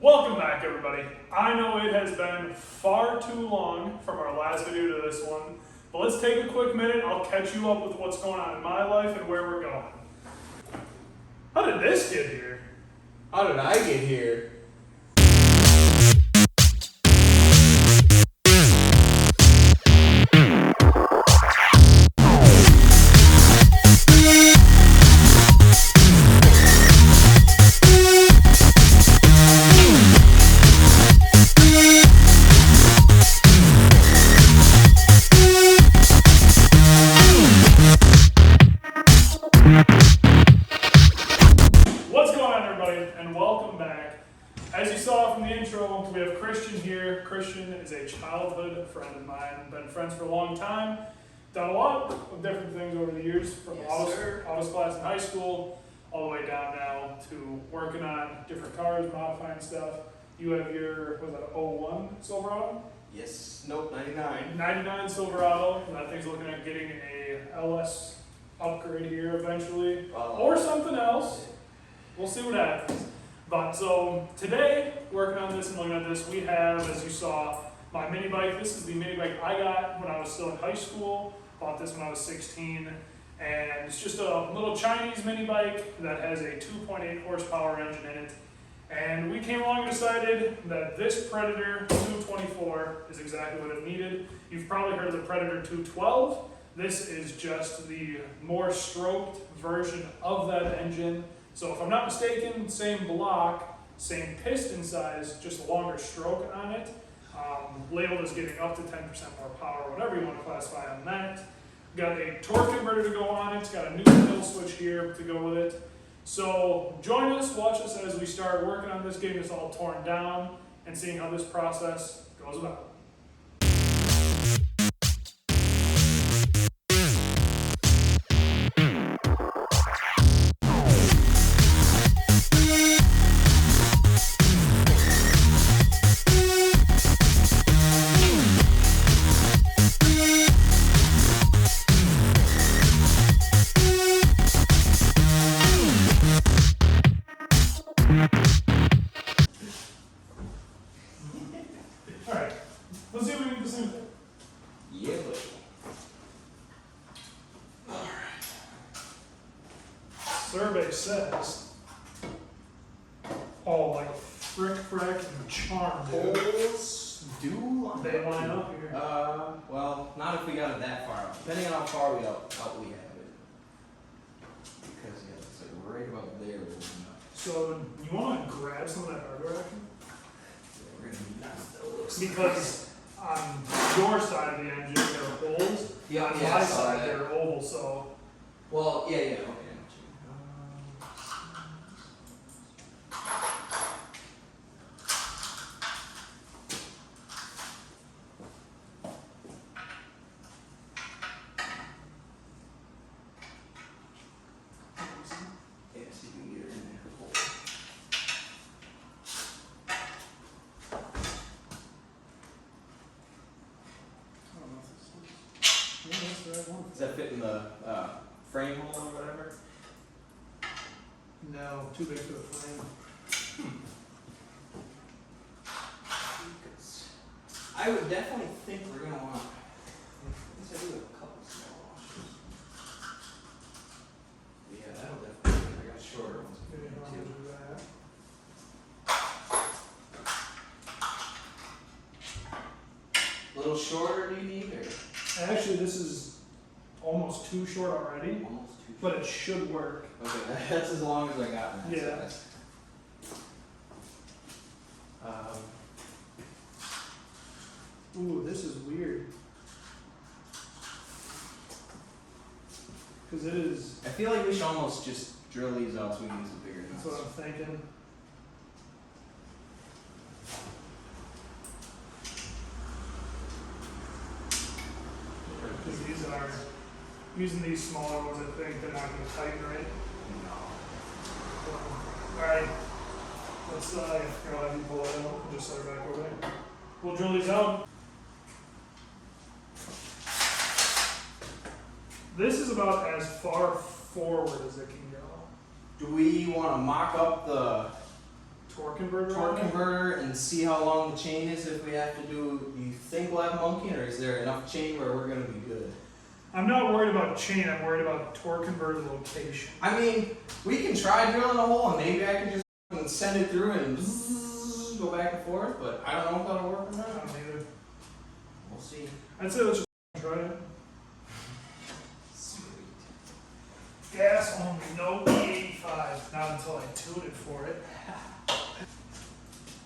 Welcome back, everybody. I know it has been far too long from our last video to this one, but let's take a quick minute. I'll catch you up with what's going on in my life and where we're going. How did this get here? How did I get here? As you saw from the intro, we have Christian here. Christian is a childhood friend of mine. Been friends for a long time. Done a lot of different things over the years, from autos class in high school, all the way down now to working on different cars, modifying stuff. You have your, was that 01 Silverado? Yes, nope, 99. 99 Silverado. And that thing's looking at getting a LS upgrade here eventually. Or something else. We'll see what happens. But so today, working on this and looking at this, we have, as you saw, my mini bike. This is the mini bike I got when I was still in high school. Bought this when I was 16. And it's just a little Chinese mini bike that has a 2.8 horsepower engine in it. And we came along and decided that this Predator 224 is exactly what it needed. You've probably heard of the Predator 212. This is just the more stroked version of that engine. So if I'm not mistaken, same block, same piston size, just a longer stroke on it. Labeled as getting up to 10% more power, whatever you want to classify on that. Got a torque converter to go on it. It's got a new kill switch here to go with it. So join us, watch us as we start working on this, getting this all torn down, and seeing how this process goes about. Alright, let's see if we can get this in. Yeah, buddy. Survey says, oh, like frick, frack, and charm, dude. Holes do line They line up here. Well, not if we got it that far out. Depending on how far we out we have it. Because, yeah, it's like right about there. So, you want to grab some of that hardware action? We're going to need that. Because on your side of the engine, there are holes. Yeah, On yeah, my I saw side, that. there are ovals, so. Well, yeah, okay. Does that fit in the frame hole or whatever? No, too big for the frame. I would definitely think we're going to want, I guess I do have a couple small washers. Yeah, that'll definitely, I got shorter ones. Maybe I don't do that. A little shorter do you need, or? Actually, this is almost too short already, Almost too but it should work. Okay, that's as long as I got in that Yeah. size. Ooh, this is weird. Because it is, I feel like we should almost just drill these out so we can use a bigger that's nuts. what I'm thinking. Because these are, using these smaller ones, I think they're not going to tighten right. No. Alright, let's, go ahead and pull that out and just set her back over there. We'll drill these out. This is about as far forward as it can go. Do we want to mock up the torque converter. Torque converter and see how long the chain is if we have to do. Do you think we'll have monkey, or is there enough chain where we're gonna be good? I'm not worried about chain, I'm worried about torque converter location. I mean, we can try drilling a hole and maybe I can just send it through and go back and forth, but I don't know if that'll work or I not. don't either. We'll see. I'd say let's just try it. Sweet. Gas only, no E85. Not until I tune it for it.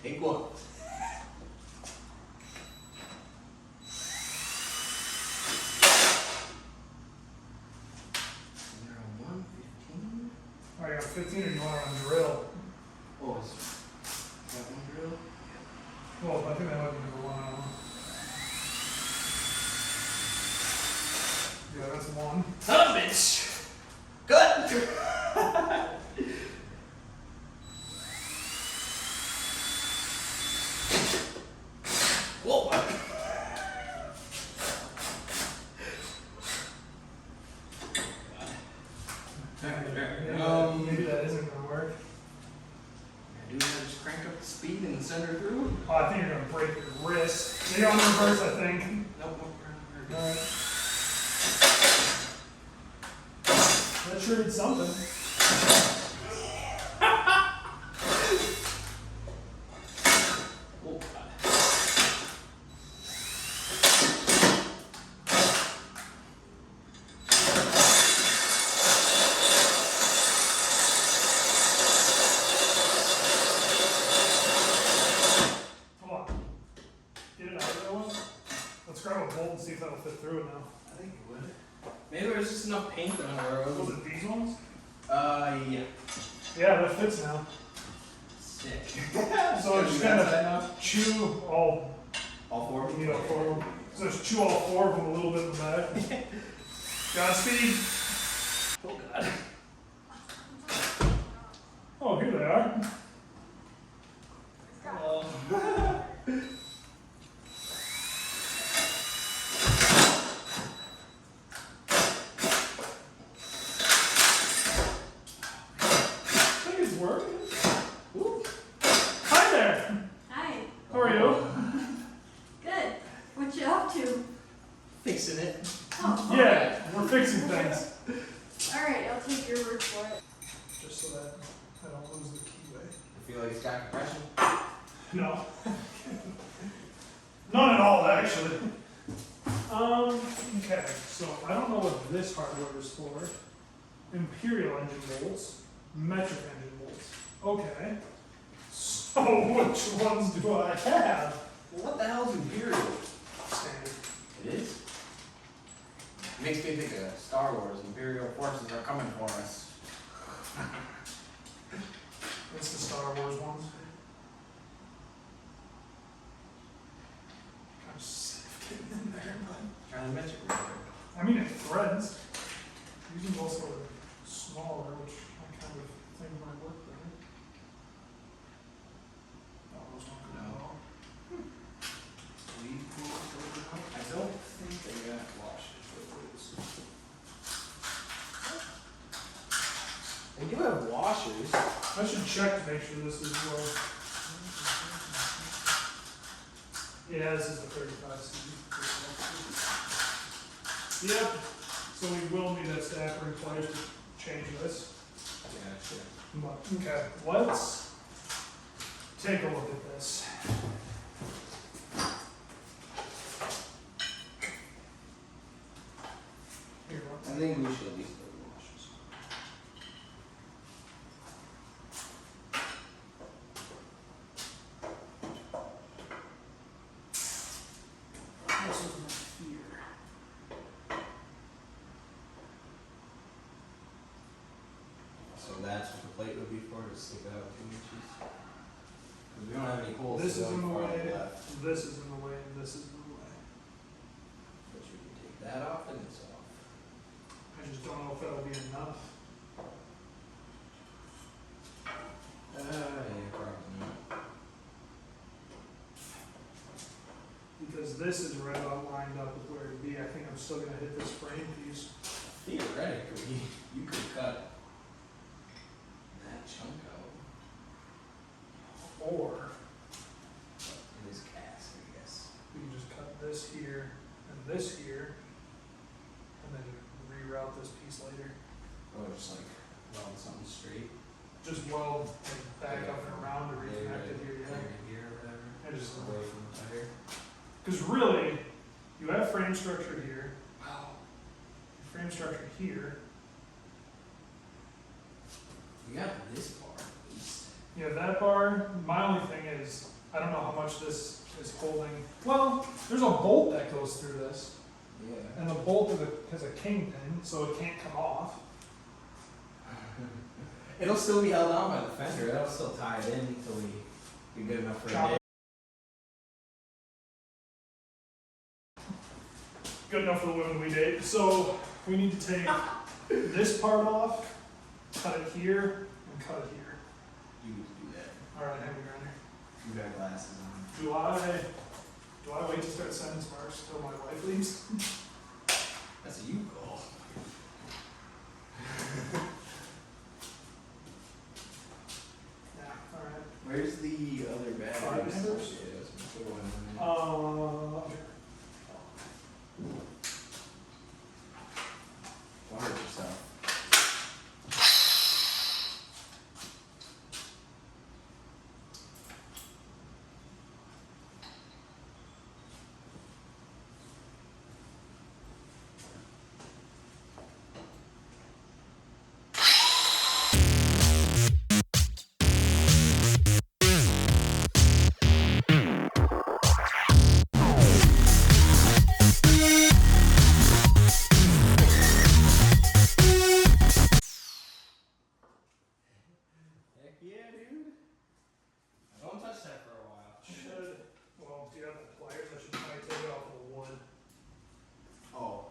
Take one. 1:15. Alright, I got 15 or you want to run drill? Oh, is that one drill? Well, I think that might be number one. I don't know. Yeah, that's one. Son of a bitch! Good! Whoa! Maybe that isn't going to work. Do that, just crank up the speed and send her through? Oh, I think you're going to break your wrist. Maybe on reverse, I think. Nope, Alright. That sure did something. Oh, God. Come on. Get it out of there one. Let's grab a bolt and see if that'll fit through it now. I think it would. Maybe there's just enough paint on it where it Was wasn't. it these ones? Yeah. Yeah, that fits now. Sick. So just kind of chew all, All four of them? you know, four of them. So just chew all four of them a little bit in the back. Godspeed. Oh, God. Oh, here they are. I think it's working. Ooh. Hi there. Hi. How are you? Good. What you up to? Fixing it. Oh. Yeah, we're fixing things. All right, I'll take your word for it. Just so that I don't lose the keyway. I feel like it's got compression. No. None at all, actually. Okay, so I don't know what this hardware is for. Imperial engine bolts, metric engine bolts. Okay. So which ones do I have? Well, what the hell's Imperial? Standard. It is? Makes me think of Star Wars. Imperial forces are coming for us. It's the Star Wars ones. Kind of safe getting in there, but Trying to metric recorder. I mean it threads. Using also are smaller, which I kind of think might work better. Oh, those don't go at all. I don't think they got washers for this. They do have washers. I should check to make sure this is well. Yeah, this is the 35C. Yep. So we will need that stacker in place to change this. Yeah, But, okay, let's take a look at this. Here, I think we should at least go to washers. this is my here. So that's what the plate would be for, to stick it out 2 inches. Because we don't have any holes This to is go in the far on way, the left. this is in the way, and this is in the way. But you can take that off and it's off. I just don't know if that'll be enough. Yeah, probably not. Because this is right about lined up with where it'd be. I think I'm still gonna hit this frame piece. Theoretically, you could cut that chunk out. this here, and then reroute this piece later. Or just like weld something straight. Just weld and back up and around to Yeah, reconnect it here, yeah. Here or whatever. And just away from the tire. because really, you have frame structure here. Wow. Frame structure here. You got this part at least. You have that bar. My only thing is, I don't know how much this is holding. Well, there's a bolt that goes through this, Yeah. and the bolt has a kingpin, so it can't come off. It'll still be held on by the fender. It'll still tie it in until we be good enough for Chop a day. Good enough for the women we date. So we need to take this part off, cut it here, and cut it here. You need to do that. All right, heavy grinder. You got glasses on. Do I wait to start sending sparks till my wife leaves? That's a you call. Yeah, all right. Where's the other battery? Five members? Yeah, that's the one. Water yourself. Heck yeah, dude. Don't touch that for a while. Well, do you have the pliers? I should probably take it off the wood. Oh.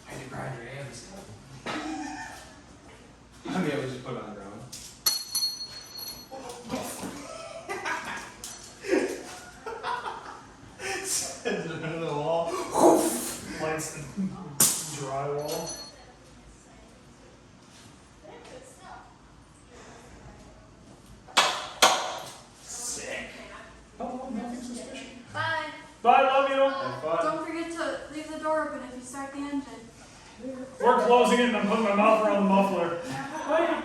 I can grind your hands. I mean, I would just put it on the ground. Send it into the wall. Lights the drywall. Sick. Oh, nothing suspicious. Bye. Bye, love you. Have fun. Don't forget to leave the door open if you start the engine. We're closing it and I'm putting my mouth around the muffler. Bye.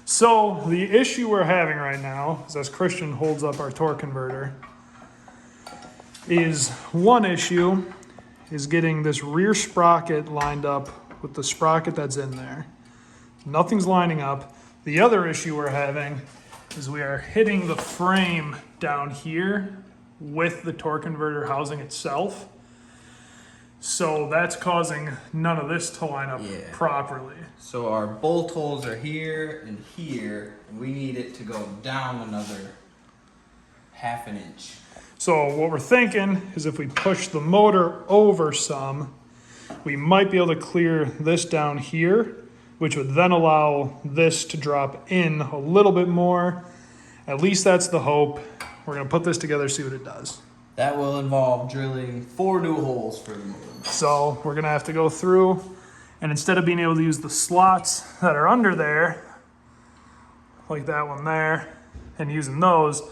So the issue we're having right now is as Christian holds up our torque converter is one issue is getting this rear sprocket lined up with the sprocket that's in there. Nothing's lining up. The other issue we're having is we are hitting the frame down here with the torque converter housing itself. So that's causing none of this to line up Yeah. properly. So our bolt holes are here and here, and we need it to go down another half an inch. So what we're thinking is if we push the motor over some, we might be able to clear this down here, which would then allow this to drop in a little bit more. At least that's the hope. We're gonna put this together, see what it does. That will involve drilling 4 new holes for the motor. So we're gonna have to go through, and instead of being able to use the slots that are under there, like that one there, and using those,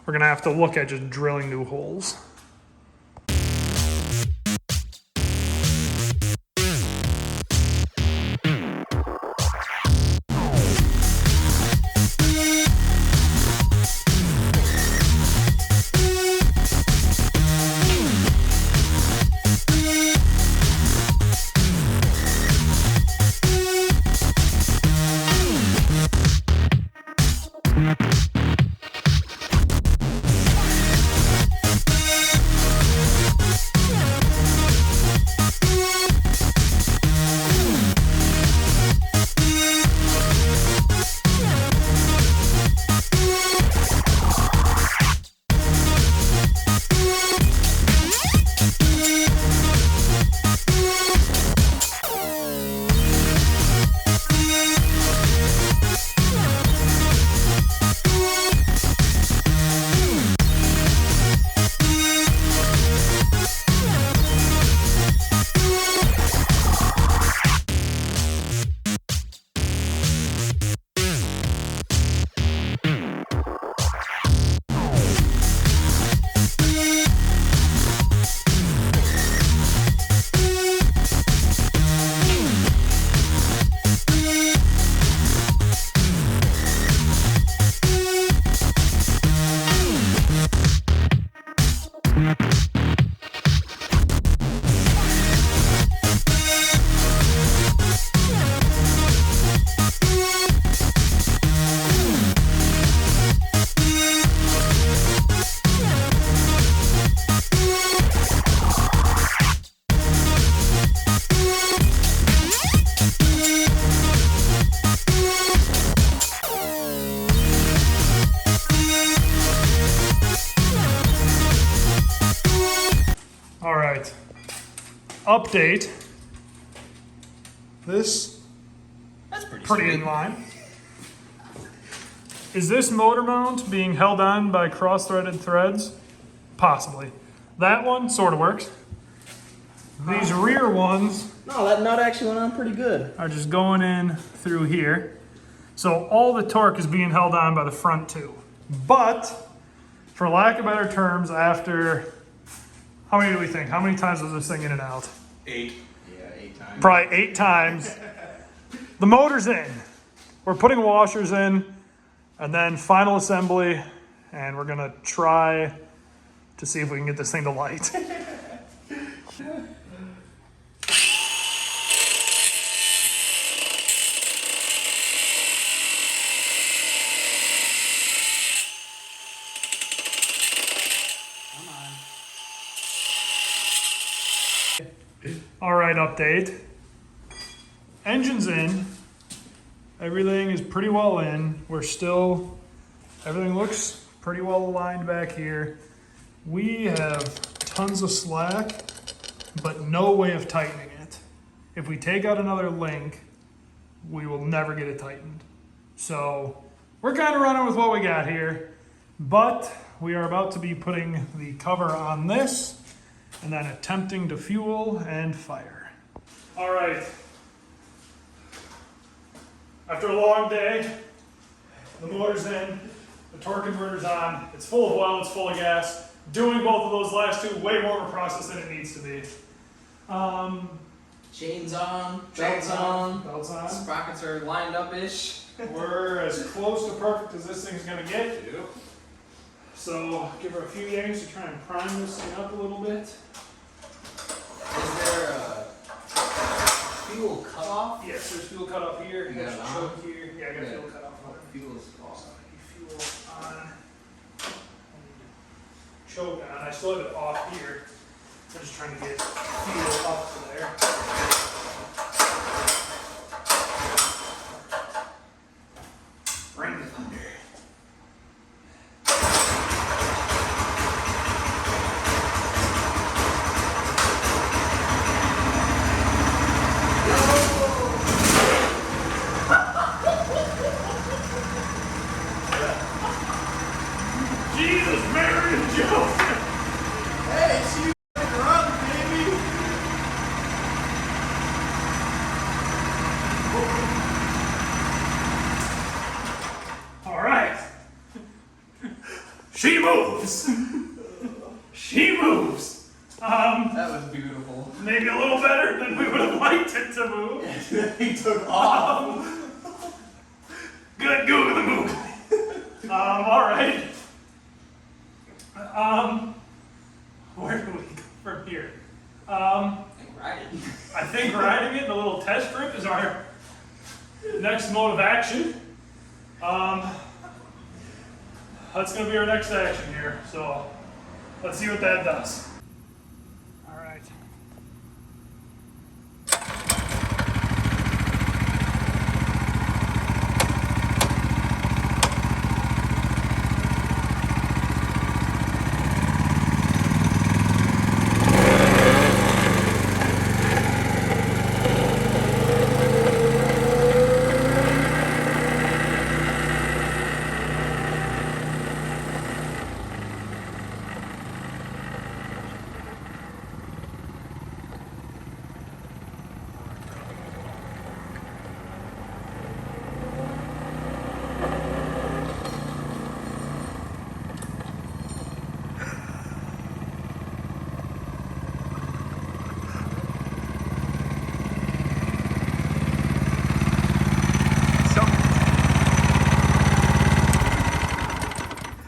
we're gonna have to look at just drilling new holes. update. This That's pretty sweet. in line. Is this motor mount being held on by cross-threaded threads? Possibly. That one sort of works. These rear ones No, that nut actually went on pretty good. are just going in through here. So all the torque is being held on by the front two. But, for lack of better terms, after, how many do we think? How many times was this thing in and out? 8. Yeah, 8 times. Probably 8 times. The motor's in. We're putting washers in, and then final assembly, and we're gonna try to see if we can get this thing to light. All right, update. Engine's in. Everything is pretty well in. Everything looks pretty well aligned back here. We have tons of slack, but no way of tightening it. If we take out another link, we will never get it tightened. So we're kind of running with what we got here, but we are about to be putting the cover on this and then attempting to fuel and fire. All right. After a long day, the motor's in, the torque converter's on, it's full of oil, it's full of gas. Doing both of those last two, way more of a process than it needs to be. Chains on, belts on, belts on. sprockets are lined up-ish. We're as close to perfect as this thing's gonna get. Yep. So give her a few yanks to try and prime this thing up a little bit. Is there a fuel cutoff? Yes, there's fuel cut off here. You got it on? choke here. Yeah, I got Yeah. fuel cut off on it. Fuel's awesome. Fuel on. Choke on. I still have it off here. I'm just trying to get fuel up to there. Bring the thunder. Jesus, Mary, and Joseph. Hey, she run, baby! All right. She moves. She moves. That was beautiful. Maybe a little better than we would have liked it to move. He took off. Good Google move. All right. Where do we go from here? Riding. I think riding it in a little test strip is our next mode of action. That's going to be our next action here. So let's see what that does. All right.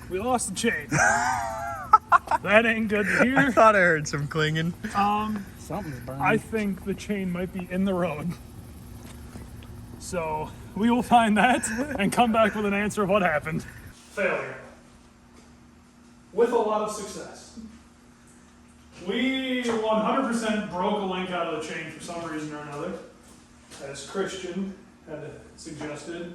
We lost the chain. That ain't good to hear. I thought I heard some clinging. Something's burning. I think the chain might be in the road. So we will find that and come back with an answer of what happened. Failure. With a lot of success. We 100% broke a link out of the chain for some reason or another. As Christian had suggested,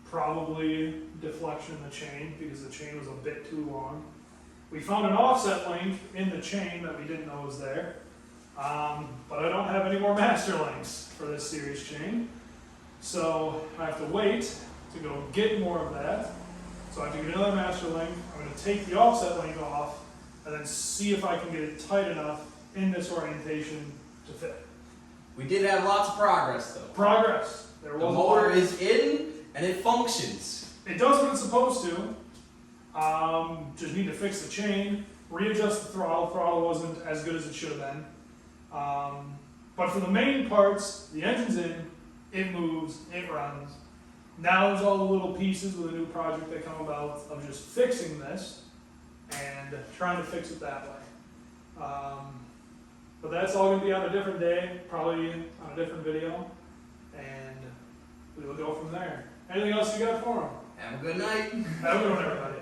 probably deflection in the chain because the chain was a bit too long. We found an offset link in the chain that we didn't know was there. But I don't have any more master links for this series chain. So I have to wait to go get more of that. So I have to get another master link. I'm going to take the offset link off and then see if I can get it tight enough in this orientation to fit. We did have lots of progress though. Progress. There The was motor is in and it functions. It does what it's supposed to. Just need to fix the chain, readjust the throttle. Throttle wasn't as good as it should have been. But for the main parts, the engine's in, it moves, it runs. Now there's all the little pieces with a new project that come about of just fixing this and trying to fix it that way. But that's all going to be on a different day, probably on a different video, and we will go from there. Anything else you got for them? Have a good night. Have a good one, everybody.